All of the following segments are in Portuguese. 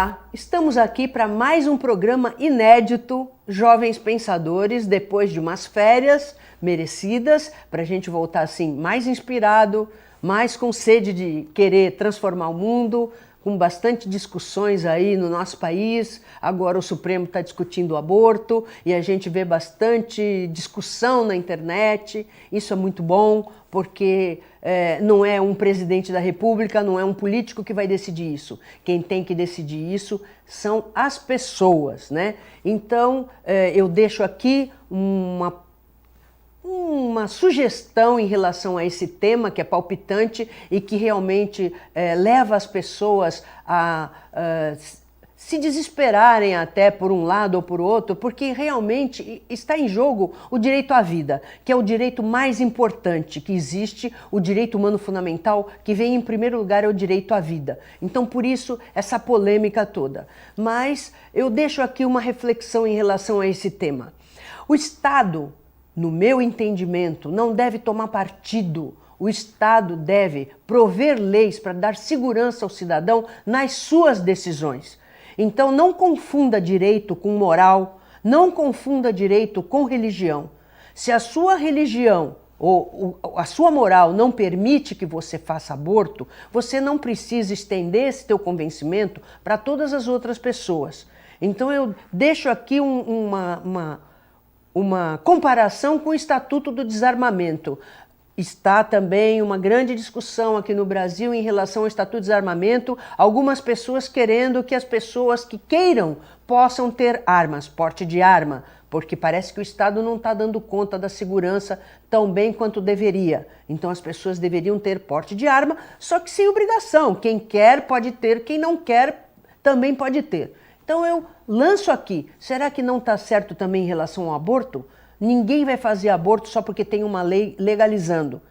Olá, estamos aqui para mais um programa inédito, Jovens Pensadores, depois de umas férias merecidas, para a gente voltar assim mais inspirado, mais com sede de querer transformar o mundo, com bastante discussões aí no nosso país. Agora o Supremo está discutindo o aborto e a gente vê bastante discussão na internet. Isso é muito bom, porque não é um presidente da República, não é um político que vai decidir isso. Quem tem que decidir isso são as pessoas, né? Então, eu deixo aqui uma sugestão em relação a esse tema que é palpitante e que realmente leva as pessoas a se desesperarem até por um lado ou por outro, porque realmente está em jogo o direito à vida, que é o direito mais importante que existe, o direito humano fundamental, que vem em primeiro lugar é o direito à vida. Então, por isso, essa polêmica toda. Mas eu deixo aqui uma reflexão em relação a esse tema. O Estado, no meu entendimento, não deve tomar partido. O Estado deve prover leis para dar segurança ao cidadão nas suas decisões. Então não confunda direito com moral, não confunda direito com religião. Se a sua religião ou a sua moral não permite que você faça aborto, você não precisa estender esse teu convencimento para todas as outras pessoas. Então eu deixo aqui uma comparação com o Estatuto do Desarmamento. Está também uma grande discussão aqui no Brasil em relação ao Estatuto de Desarmamento, algumas pessoas querendo que as pessoas que queiram possam ter armas, porte de arma, porque parece que o Estado não está dando conta da segurança tão bem quanto deveria. Então as pessoas deveriam ter porte de arma, só que sem obrigação. Quem quer pode ter, quem não quer também pode ter. Então eu lanço aqui, será que não está certo também em relação ao aborto? Ninguém vai fazer aborto só porque tem uma lei legalizando.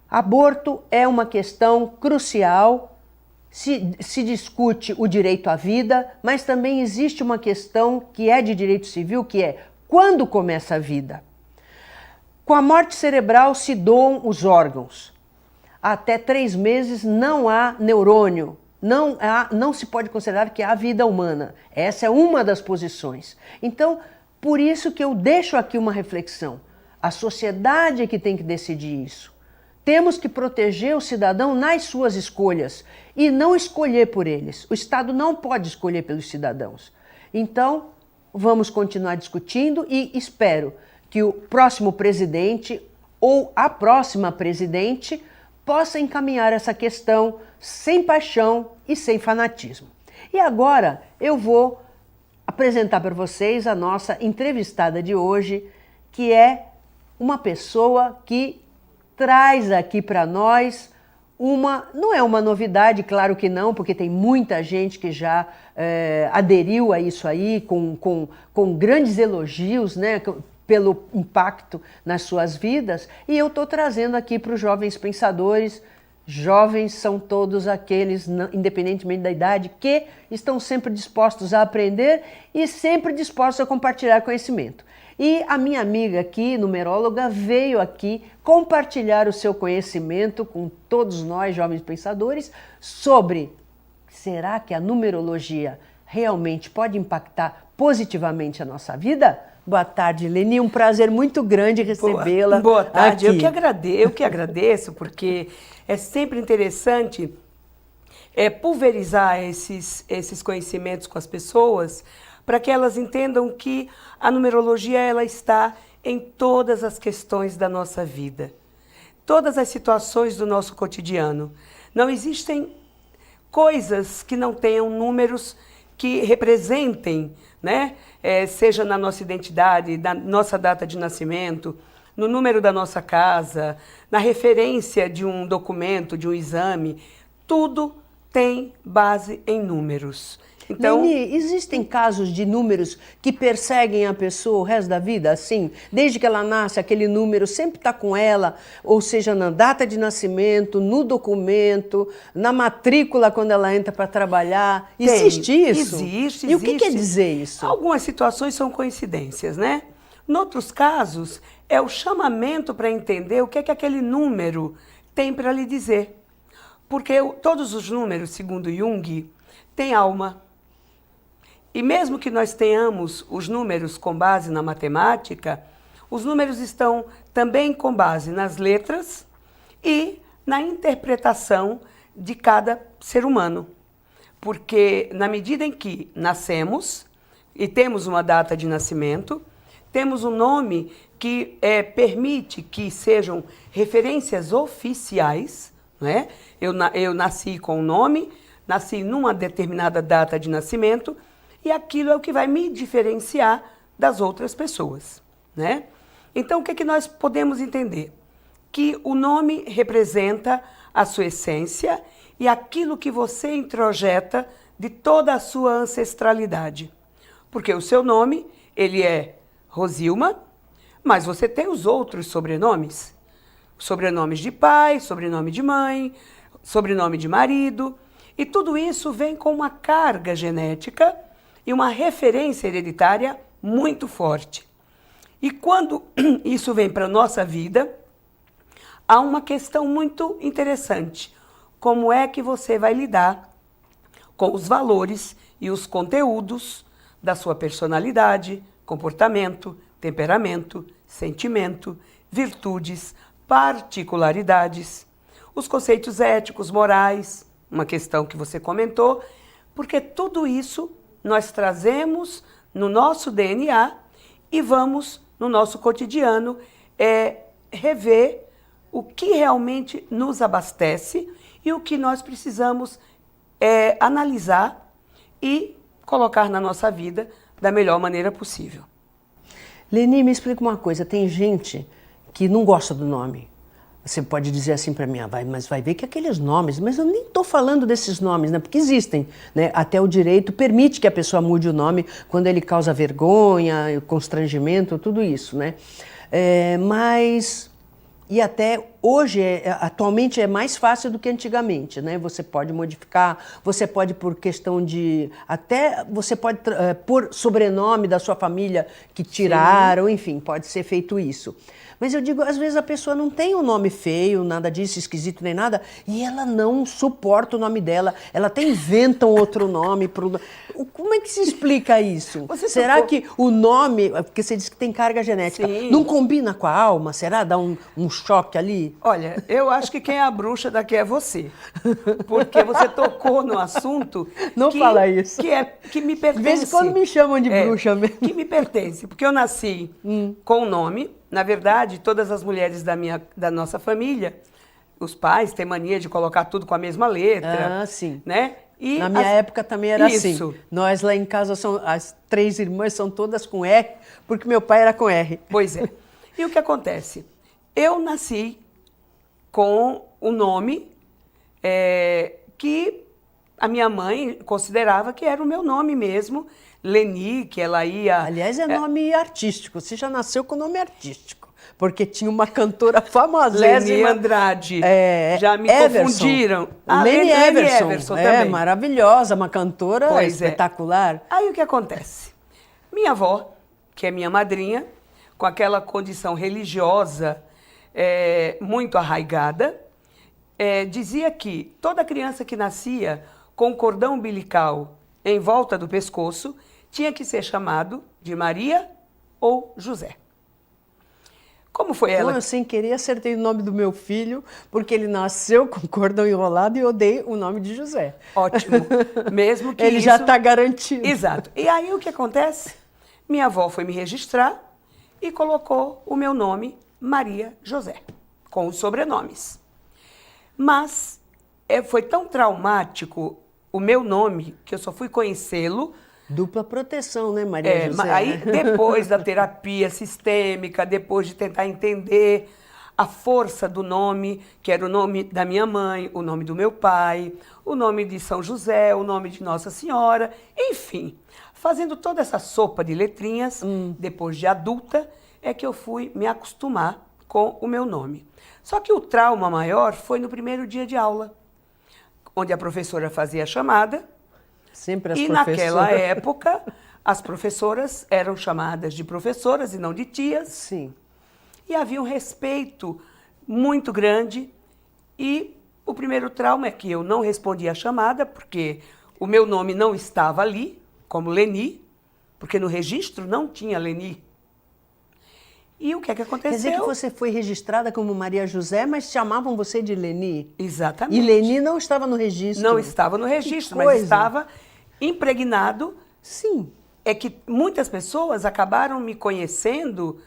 Aborto é uma questão crucial, se discute o direito à vida, mas também existe uma questão que é de direito civil, que é quando começa a vida. Com a morte cerebral se doam os órgãos. Até 3 meses não há neurônio. Não se pode considerar que há vida humana. Essa é uma das posições. Então, por isso que eu deixo aqui uma reflexão. A sociedade é que tem que decidir isso. Temos que proteger o cidadão nas suas escolhas e não escolher por eles. O Estado não pode escolher pelos cidadãos. Então, vamos continuar discutindo e espero que o próximo presidente ou a próxima presidente possa encaminhar essa questão sem paixão e sem fanatismo. E agora eu vou apresentar para vocês a nossa entrevistada de hoje, que é uma pessoa que traz aqui para nós não é uma novidade, claro que não, porque tem muita gente que já aderiu a isso aí com grandes elogios, né, pelo impacto nas suas vidas, e eu estou trazendo aqui para os jovens pensadores. Jovens são todos aqueles, independentemente da idade, que estão sempre dispostos a aprender e sempre dispostos a compartilhar conhecimento. E a minha amiga aqui, numeróloga, veio aqui compartilhar o seu conhecimento com todos nós, jovens pensadores, sobre será que a numerologia realmente pode impactar positivamente a nossa vida? Boa tarde, Leni. Um prazer muito grande recebê-la. Boa tarde. Aqui. Eu que agradeço, porque é sempre interessante pulverizar esses conhecimentos com as pessoas, para que elas entendam que a numerologia ela está em todas as questões da nossa vida, todas as situações do nosso cotidiano. Não existem coisas que não tenham números que representem, né? Seja na nossa identidade, na nossa data de nascimento, no número da nossa casa, na referência de um documento, de um exame, tudo tem base em números. Então, Leni, existem casos de números que perseguem a pessoa o resto da vida, assim? Desde que ela nasce, aquele número sempre está com ela, ou seja, na data de nascimento, no documento, na matrícula quando ela entra para trabalhar. Existe isso? Existe. E o que quer dizer isso? Algumas situações são coincidências, né? Em outros casos, é o chamamento para entender o que é que aquele número tem para lhe dizer. Porque todos os números, segundo Jung, tem alma. E mesmo que nós tenhamos os números com base na matemática, os números estão também com base nas letras e na interpretação de cada ser humano. Porque na medida em que nascemos e temos uma data de nascimento, temos um nome que permite que sejam referências oficiais, né? Eu nasci com um nome, nasci numa determinada data de nascimento, e aquilo é o que vai me diferenciar das outras pessoas, né? Então, o que nós podemos entender? Que o nome representa a sua essência e aquilo que você introjeta de toda a sua ancestralidade. Porque o seu nome, ele é Rosilma, mas você tem os outros sobrenomes. Sobrenomes de pai, sobrenome de mãe, sobrenome de marido. E tudo isso vem com uma carga genética e uma referência hereditária muito forte. E quando isso vem para a nossa vida, há uma questão muito interessante. Como é que você vai lidar com os valores e os conteúdos da sua personalidade, comportamento, temperamento, sentimento, virtudes, particularidades, os conceitos éticos, morais, uma questão que você comentou, porque tudo isso nós trazemos no nosso DNA e vamos, no nosso cotidiano, rever o que realmente nos abastece e o que nós precisamos analisar e colocar na nossa vida da melhor maneira possível. Leni, me explica uma coisa, tem gente que não gosta do nome. Você pode dizer assim para mim, mas vai ver que aqueles nomes, mas eu nem estou falando desses nomes, né? Porque existem, né? Até o direito permite que a pessoa mude o nome quando ele causa vergonha, constrangimento, tudo isso, né? E até hoje, atualmente é mais fácil do que antigamente, né? Você pode modificar, você pode por questão de... Até você pode pôr sobrenome da sua família que tiraram, sim. Enfim, pode ser feito isso. Mas eu digo, às vezes a pessoa não tem um nome feio, nada disso, esquisito nem nada, e ela não suporta o nome dela, ela até inventa um outro nome. Como é que se explica isso? Será que o nome, porque você disse que tem carga genética, sim. Não combina com a alma? Será? Dá um choque ali? Olha, eu acho que quem é a bruxa daqui é você. Porque você tocou no assunto não fala isso. Que me pertence. De vez em quando me chamam de bruxa mesmo. Que me pertence, porque eu nasci com um nome. Na verdade, todas as mulheres da nossa família, os pais têm mania de colocar tudo com a mesma letra. Ah, sim. Né? E na minha época também era assim. Nós lá em casa, as 3 irmãs são todas com R, porque meu pai era com R. Pois é. E o que acontece? Eu nasci com o nome que a minha mãe considerava que era o meu nome mesmo, Leni, que ela ia... Aliás, é nome artístico. Você já nasceu com nome artístico. Porque tinha uma cantora famosíssima. Leni Andrade. Já me Everson. Confundiram. Leni Everson também. Maravilhosa, uma cantora espetacular. Aí o que acontece? Minha avó, que é minha madrinha, com aquela condição religiosa muito arraigada, dizia que toda criança que nascia com o cordão umbilical em volta do pescoço tinha que ser chamado de Maria ou José. Como foi ela? Eu, sem querer, acertei o nome do meu filho, porque ele nasceu com cordão enrolado e eu dei o nome de José. Ótimo. Mesmo que ele já está garantido. Exato. E aí o que acontece? Minha avó foi me registrar e colocou o meu nome, Maria José, com os sobrenomes. Mas foi tão traumático o meu nome, que eu só fui conhecê-lo. Dupla proteção, né, Maria José? Aí, depois da terapia sistêmica, depois de tentar entender a força do nome, que era o nome da minha mãe, o nome do meu pai, o nome de São José, o nome de Nossa Senhora, enfim, fazendo toda essa sopa de letrinhas, depois de adulta, é que eu fui me acostumar com o meu nome. Só que o trauma maior foi no primeiro dia de aula, onde a professora fazia a chamada. Sempre as e professoras. Naquela época, as professoras eram chamadas de professoras e não de tias. Sim. E havia um respeito muito grande. E o primeiro trauma é que eu não respondia a chamada, porque o meu nome não estava ali, como Leni, porque no registro não tinha Leni. E o que é que aconteceu? Quer dizer que você foi registrada como Maria José, mas chamavam você de Leni? Exatamente. E Leni não estava no registro? Não estava no registro, mas estava impregnado. Sim. É que muitas pessoas acabaram me conhecendo,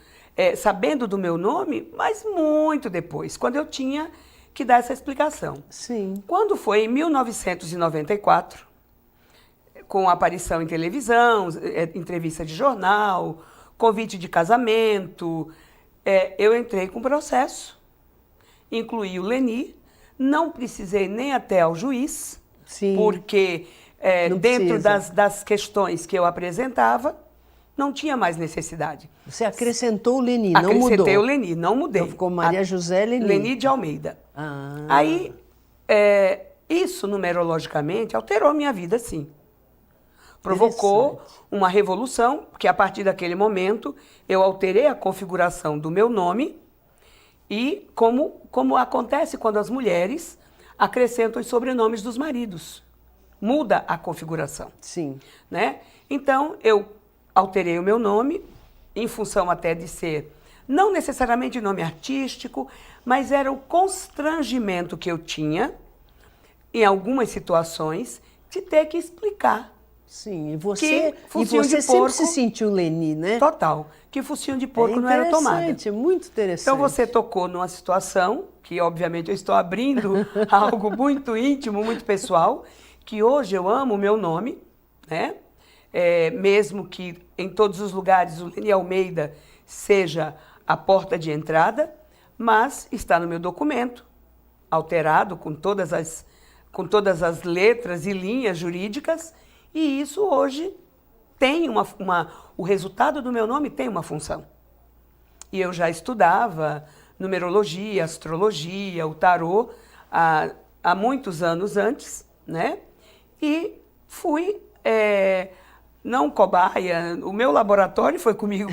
sabendo do meu nome, mas muito depois, quando eu tinha que dar essa explicação. Sim. Quando foi em 1994, com aparição em televisão, entrevista de jornal, convite de casamento, eu entrei com processo, incluí o Leni, não precisei nem até ao juiz, Sim. porque dentro das questões que eu apresentava, não tinha mais necessidade. Você acrescentou o Leni, não mudou? Acrescentei o Leni, não mudei. Então ficou Maria José Leni. Leni de Almeida. Ah. Aí, isso numerologicamente alterou a minha vida, sim. Provocou uma revolução, porque a partir daquele momento eu alterei a configuração do meu nome e como acontece quando as mulheres acrescentam os sobrenomes dos maridos. Muda a configuração. Sim. Né? Então, eu alterei o meu nome, em função até de ser, não necessariamente nome artístico, mas era o constrangimento que eu tinha, em algumas situações, de ter que explicar. Sim, e você sempre se sentiu Leni, né? Total. Que focinho de porco não era tomada. Interessante, muito interessante. Então você tocou numa situação, que obviamente eu estou abrindo algo muito íntimo, muito pessoal, que hoje eu amo o meu nome, né? Mesmo que em todos os lugares o Leni Almeida seja a porta de entrada, mas está no meu documento, alterado com todas as letras e linhas jurídicas, e isso hoje tem o resultado do meu nome tem uma função. E eu já estudava numerologia, astrologia, o tarô há muitos anos antes, né? E fui, não cobaia, o meu laboratório foi comigo.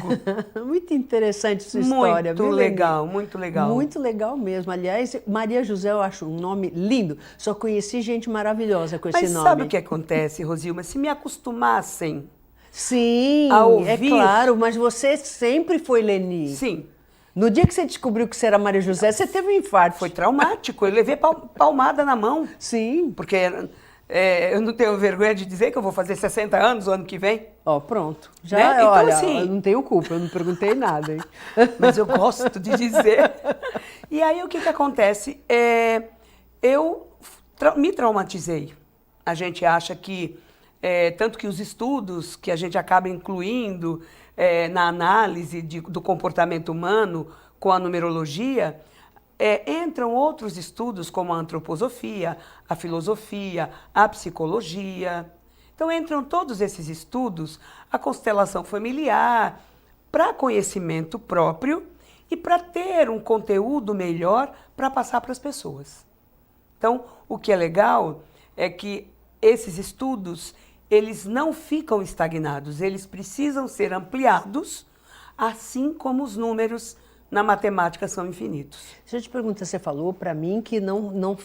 Muito interessante sua história. Muito legal, muito legal. Muito legal mesmo. Aliás, Maria José eu acho um nome lindo. Só conheci gente maravilhosa com esse nome. Mas sabe o que acontece, Rosilma? Se me acostumassem Sim, a ouvir... é claro, mas você sempre foi Leni. Sim. No dia que você descobriu que você era Maria José, você teve um infarto. Foi traumático, eu levei palmada na mão. Sim. Porque eu não tenho vergonha de dizer que eu vou fazer 60 anos o ano que vem. Ó, pronto. Já, né? Então, olha, assim, eu não tenho culpa, eu não perguntei nada, hein? Mas eu gosto de dizer. E aí o que acontece? Eu me traumatizei. A gente acha que, tanto que os estudos que a gente acaba incluindo na análise do comportamento humano com a numerologia, entram outros estudos como a antroposofia, a filosofia, a psicologia. Então entram todos esses estudos, a constelação familiar, para conhecimento próprio e para ter um conteúdo melhor para passar para as pessoas. Então, o que é legal é que esses estudos, eles não ficam estagnados, eles precisam ser ampliados, assim como os números na matemática são infinitos. Deixa eu te perguntar, você falou para mim que não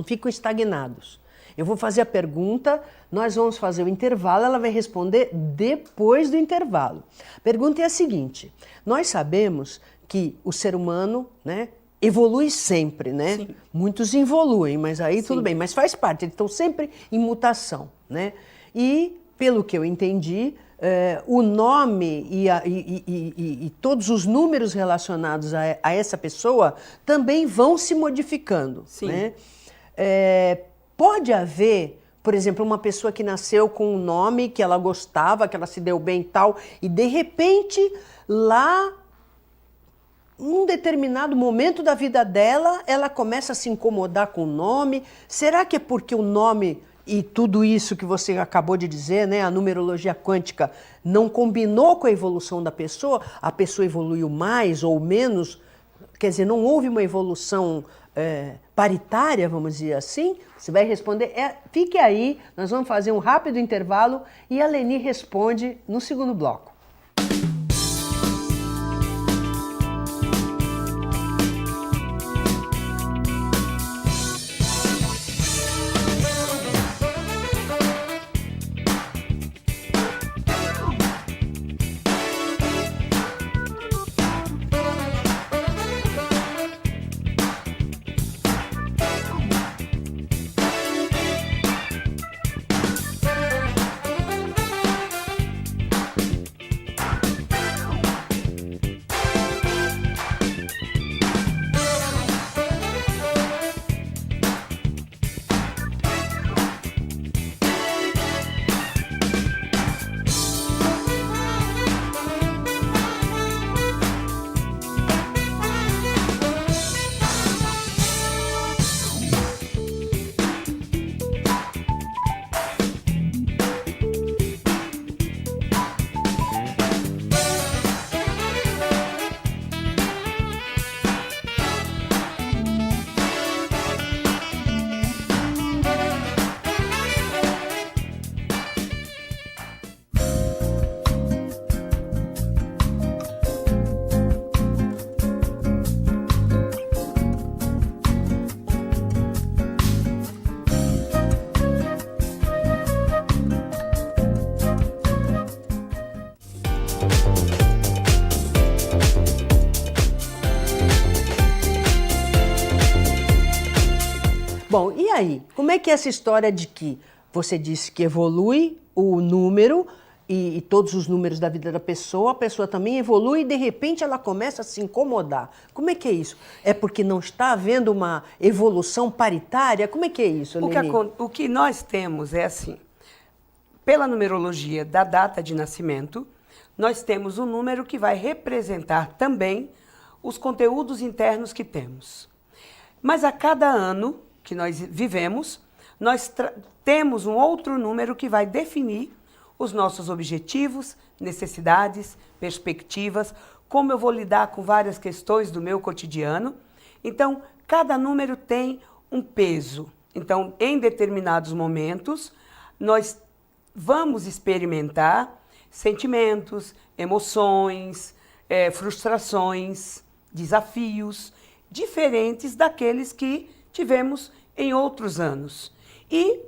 ficam estagnados. Eu vou fazer a pergunta, nós vamos fazer o intervalo, ela vai responder depois do intervalo. A pergunta é a seguinte: nós sabemos que o ser humano, né, evolui sempre, né? Sim. Muitos evoluem, mas aí Sim. tudo bem, mas faz parte, eles estão sempre em mutação, né? E, pelo que eu entendi, o nome e todos os números relacionados a essa pessoa também vão se modificando. Sim. Né? Pode haver, por exemplo, uma pessoa que nasceu com um nome que ela gostava, que ela se deu bem e tal, e de repente, lá, num determinado momento da vida dela, ela começa a se incomodar com o nome. Será que é porque o nome e tudo isso que você acabou de dizer, né, a numerologia quântica, não combinou com a evolução da pessoa? A pessoa evoluiu mais ou menos? Quer dizer, não houve uma evolução paritária, vamos dizer assim? Você vai responder, fique aí, nós vamos fazer um rápido intervalo e a Leni responde no segundo bloco. Bom, e aí? Como é que é essa história de que você disse que evolui o número e todos os números da vida da pessoa, a pessoa também evolui e de repente ela começa a se incomodar. Como é que é isso? É porque não está havendo uma evolução paritária? Como é que é isso, Leni? O que nós temos é assim, pela numerologia da data de nascimento, nós temos um número que vai representar também os conteúdos internos que temos. Mas a cada ano que nós vivemos, nós temos um outro número que vai definir os nossos objetivos, necessidades, perspectivas, como eu vou lidar com várias questões do meu cotidiano. Então, cada número tem um peso. Então, em determinados momentos, nós vamos experimentar sentimentos, emoções, frustrações, desafios, diferentes daqueles que tivemos em outros anos. E,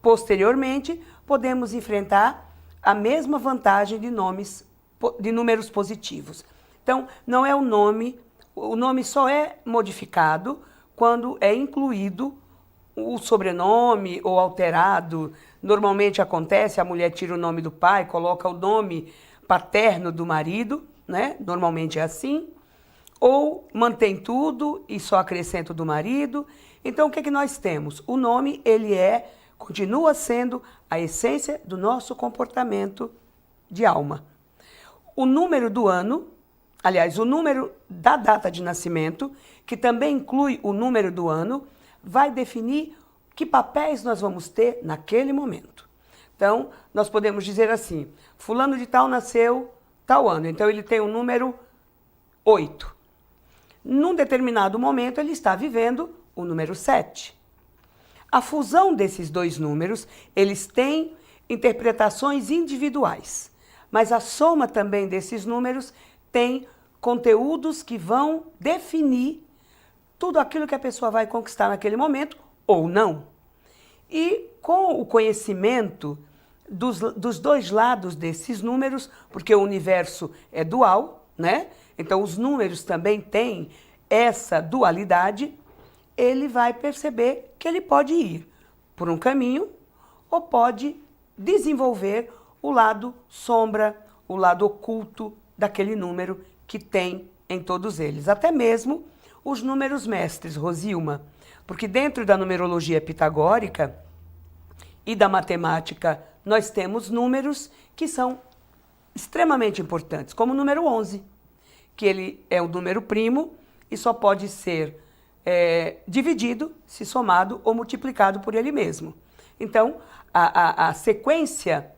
posteriormente, podemos enfrentar a mesma vantagem de números positivos. Então, não é o nome só é modificado quando é incluído o sobrenome ou alterado. Normalmente acontece, a mulher tira o nome do pai, coloca o nome paterno do marido, né? Normalmente é assim. Ou mantém tudo e só acrescenta o do marido. Então, o que é que nós temos? O nome, continua sendo a essência do nosso comportamento de alma. O número do ano, aliás, o número da data de nascimento, que também inclui o número do ano, vai definir que papéis nós vamos ter naquele momento. Então, nós podemos dizer assim, fulano de tal nasceu tal ano, então ele tem o número 8. Num determinado momento, ele está vivendo o número 7. A fusão desses dois números, eles têm interpretações individuais, mas a soma também desses números tem conteúdos que vão definir tudo aquilo que a pessoa vai conquistar naquele momento ou não. E com o conhecimento dos dois lados desses números, porque o universo é dual, né? Então os números também têm essa dualidade, ele vai perceber que ele pode ir por um caminho ou pode desenvolver o lado sombra, o lado oculto daquele número que tem em todos eles. Até mesmo os números mestres, Rosilma, porque dentro da numerologia pitagórica e da matemática nós temos números que são extremamente importantes, como o número 11, que ele é o número primo e só pode ser dividido, se somado ou multiplicado por ele mesmo. Então, a sequência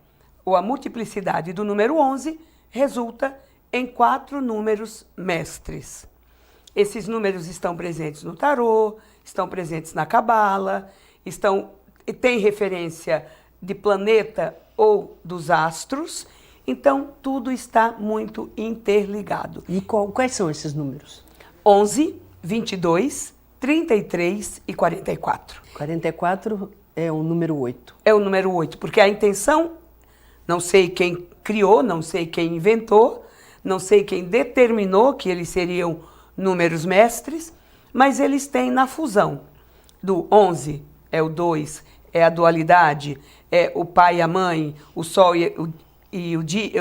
ou a multiplicidade do número 11 resulta em 4 números mestres. Esses números estão presentes no tarô, estão presentes na cabala, tem referência de planeta ou dos astros, então tudo está muito interligado. E quais são esses números? 11, 22, 33 e 44. 44 é o número 8. É o número 8, porque a intenção, não sei quem criou, não sei quem inventou, não sei quem determinou que eles seriam números mestres, mas eles têm na fusão do 11, é o 2, é a dualidade, é o pai e a mãe, o sol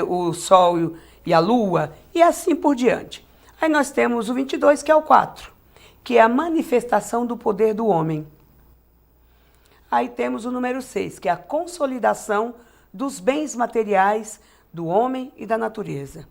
o sol e a lua, e assim por diante. Aí nós temos o 22, que é o 4, que é a manifestação do poder do homem. Aí temos o número 6, que é a consolidação dos bens materiais do homem e da natureza.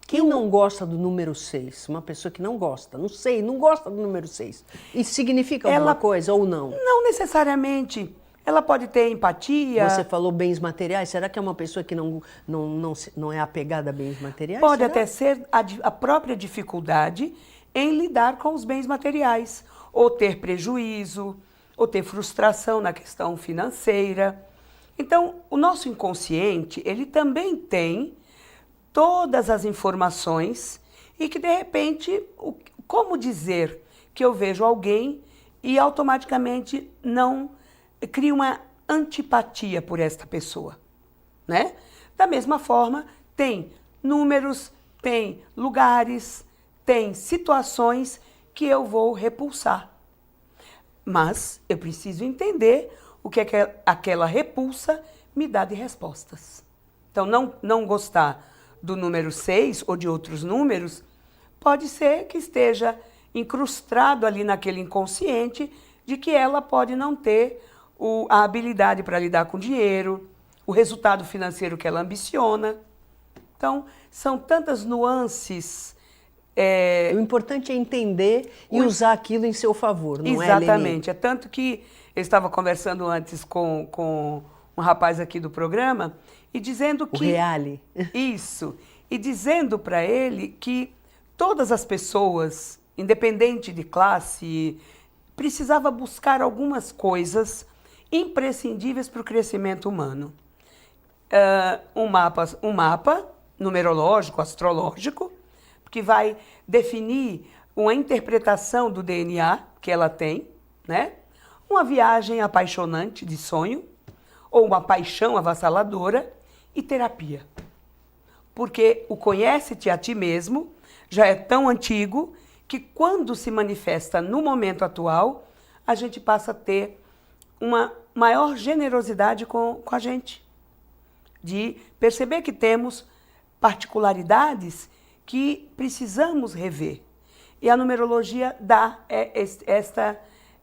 Quem não gosta do número 6? Uma pessoa que não gosta, não sei, não gosta do número 6. Isso significa alguma coisa ou não? Não necessariamente. Ela pode ter empatia. Você falou bens materiais. Será que é uma pessoa que não é apegada a bens materiais? Pode até ser a própria dificuldade em lidar com os bens materiais, ou ter prejuízo, ou ter frustração na questão financeira. Então, o nosso inconsciente, ele também tem todas as informações e que, de repente, como dizer que eu vejo alguém e automaticamente não crio uma antipatia por esta pessoa, né? Da mesma forma, tem números, tem lugares, tem situações que eu vou repulsar. Mas eu preciso entender o que aquela repulsa me dá de respostas. Então, não gostar do número 6 ou de outros números, pode ser que esteja incrustado ali naquele inconsciente de que ela pode não ter a habilidade para lidar com dinheiro, o resultado financeiro que ela ambiciona. Então, são tantas nuances. O importante é entender e usar aquilo em seu favor, não é, Leni? Exatamente. É tanto que eu estava conversando antes com um rapaz aqui do programa e dizendo que... O Reale. Isso. E dizendo para ele que todas as pessoas, independente de classe, precisava buscar algumas coisas imprescindíveis para o crescimento humano. Um mapa numerológico, astrológico, que vai definir uma interpretação do DNA que ela tem, né? Uma viagem apaixonante de sonho, ou uma paixão avassaladora, e terapia. Porque o conhece-te a ti mesmo já é tão antigo que quando se manifesta no momento atual, a gente passa a ter uma maior generosidade com a gente. De perceber que temos particularidades que precisamos rever. E a numerologia dá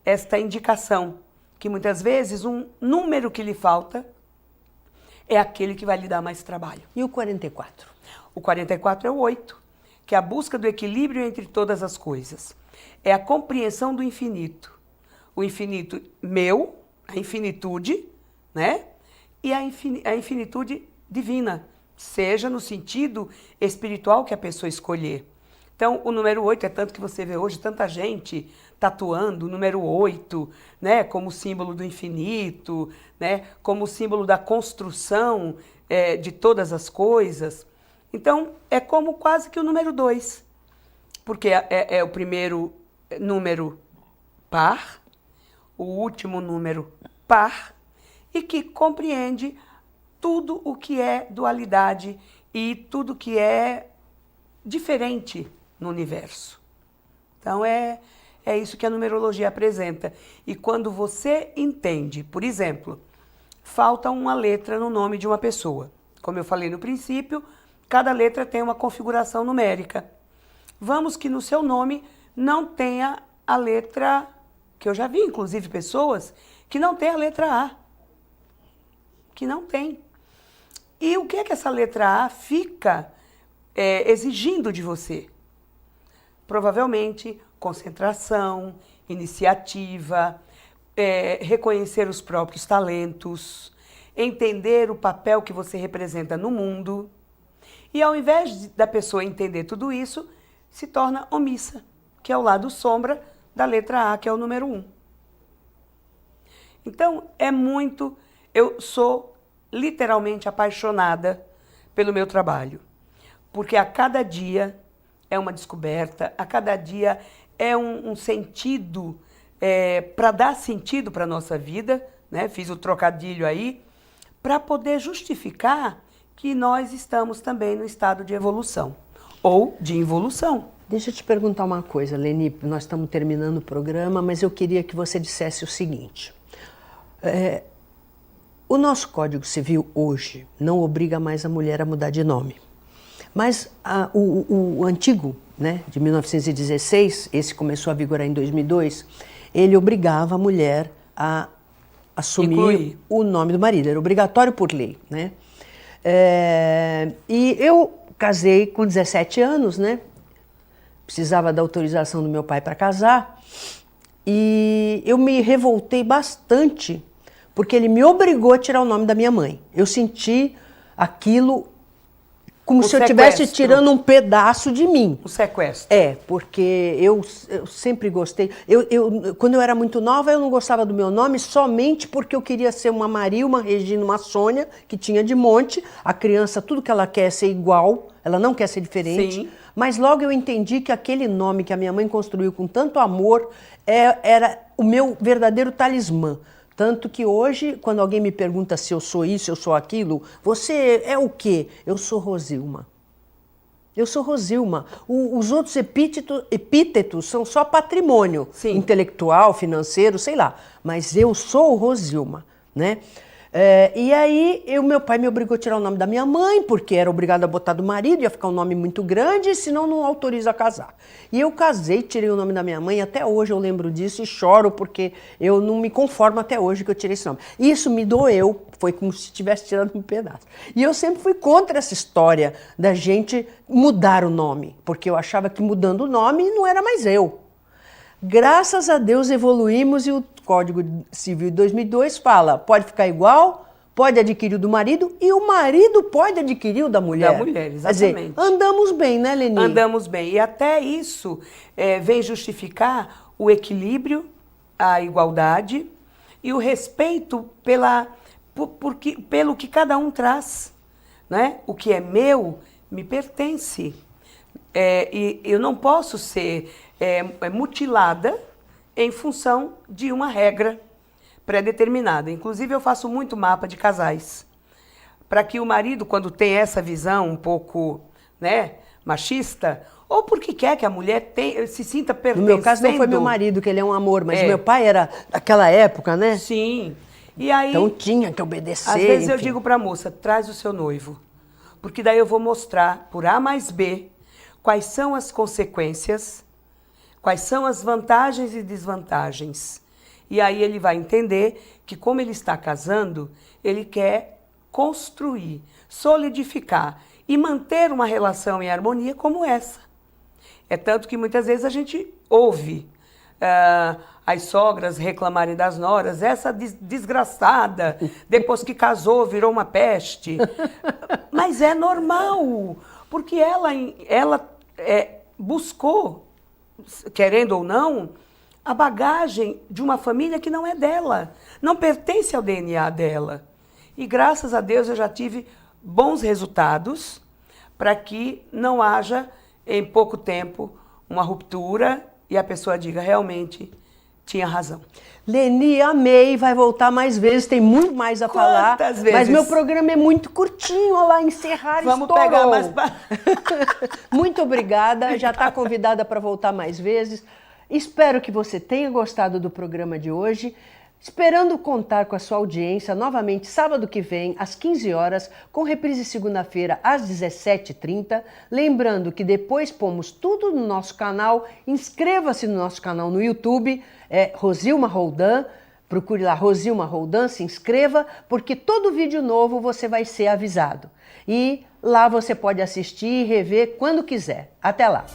esta indicação, que muitas vezes um número que lhe falta é aquele que vai lhe dar mais trabalho. E o 44? O 44 é o 8, que é a busca do equilíbrio entre todas as coisas. É a compreensão do infinito. O infinito meu, a infinitude, né? E a infinitude divina, seja no sentido espiritual que a pessoa escolher. Então, o número 8 é tanto que você vê hoje tanta gente tatuando o número 8, né, como símbolo do infinito, né, como símbolo da construção de todas as coisas. Então, é como quase que o número 2, porque é o primeiro número par, o último número par, e que compreende tudo o que é dualidade e tudo que é diferente no universo. Então, é isso que a numerologia apresenta. E quando você entende, por exemplo, falta uma letra no nome de uma pessoa. Como eu falei no princípio, cada letra tem uma configuração numérica. Vamos que no seu nome não tenha a letra, que eu já vi, inclusive, pessoas que não tem a letra A. Que não tem. E o que é que essa letra A fica exigindo de você? Provavelmente concentração, iniciativa, reconhecer os próprios talentos, entender o papel que você representa no mundo. E ao invés da pessoa entender tudo isso, se torna omissa, que é o lado sombra da letra A, que é o número 1. Então, eu sou literalmente apaixonada pelo meu trabalho, porque a cada dia é uma descoberta, a cada dia é um sentido, para dar sentido para a nossa vida, né? Fiz o trocadilho aí, para poder justificar que nós estamos também no estado de evolução, ou de involução. Deixa eu te perguntar uma coisa, Leni, nós estamos terminando o programa, mas eu queria que você dissesse o seguinte. O nosso Código Civil hoje não obriga mais a mulher a mudar de nome. Mas o antigo, né, de 1916, esse começou a vigorar em 2002, ele obrigava a mulher a assumir o nome do marido, era obrigatório por lei, né? E eu casei com 17 anos, né? Precisava da autorização do meu pai para casar, e eu me revoltei bastante, porque ele me obrigou a tirar o nome da minha mãe. Eu senti aquilo como se eu estivesse tirando um pedaço de mim. O sequestro. Porque eu sempre gostei. Quando eu era muito nova, eu não gostava do meu nome somente porque eu queria ser uma Maria, uma Regina, uma Sônia, que tinha de monte. A criança, tudo que ela quer é ser igual, ela não quer ser diferente. Sim. Mas logo eu entendi que aquele nome que a minha mãe construiu com tanto amor era o meu verdadeiro talismã. Tanto que hoje, quando alguém me pergunta se eu sou isso, eu sou aquilo, você é o quê? Eu sou Rosilma. Eu sou Rosilma. Os outros epítetos são só patrimônio intelectual, financeiro, sei lá. Mas eu sou Rosilma, né? E aí, meu pai me obrigou a tirar o nome da minha mãe, porque era obrigado a botar do marido, ia ficar um nome muito grande, senão não autoriza a casar. E eu casei, tirei o nome da minha mãe, até hoje eu lembro disso e choro, porque eu não me conformo até hoje que eu tirei esse nome. Isso me doeu, foi como se tivesse tirado um pedaço. E eu sempre fui contra essa história da gente mudar o nome, porque eu achava que mudando o nome não era mais eu. Graças a Deus evoluímos e o Código Civil de 2002 fala, pode ficar igual, pode adquirir o do marido e o marido pode adquirir o da mulher. Da mulher, exatamente. Quer dizer, andamos bem, né, Leni? Andamos bem. E até isso vem justificar o equilíbrio, a igualdade e o respeito pelo que cada um traz. Né? O que é meu me pertence. E eu não posso ser mutilada em função de uma regra pré-determinada. Inclusive, eu faço muito mapa de casais, para que o marido, quando tem essa visão um pouco, né, machista, ou porque quer que a mulher se sinta pertencendo... No meu caso, não foi meu marido, que ele é um amor, mas meu pai era daquela época, né? Sim. E aí, então tinha que obedecer. Às vezes enfim. eu digo para a moça, traz o seu noivo, porque daí eu vou mostrar, por A mais B, quais são as consequências, quais são as vantagens e desvantagens. E aí ele vai entender que, como ele está casando, ele quer construir, solidificar e manter uma relação em harmonia como essa. É tanto que muitas vezes a gente ouve as sogras reclamarem das noras, essa desgraçada, depois que casou, virou uma peste. Mas é normal, porque ela buscou, querendo ou não, a bagagem de uma família que não é dela, não pertence ao DNA dela. E graças a Deus eu já tive bons resultados para que não haja, em pouco tempo, uma ruptura e a pessoa diga, realmente, tinha razão. Leni, amei, vai voltar mais vezes, tem muito mais a falar. Quantas vezes? Mas meu programa é muito curtinho, olha lá, encerrar, Vamos estourou. pegar mais... Muito obrigada, já está convidada para voltar mais vezes. Espero que você tenha gostado do programa de hoje. Esperando contar com a sua audiência novamente sábado que vem, às 15 horas, com reprise segunda-feira, às 17h30. Lembrando que depois pomos tudo no nosso canal. Inscreva-se no nosso canal no YouTube, Rosilma Roldan. Procure lá Rosilma Roldan, se inscreva, porque todo vídeo novo você vai ser avisado. E lá você pode assistir e rever quando quiser. Até lá!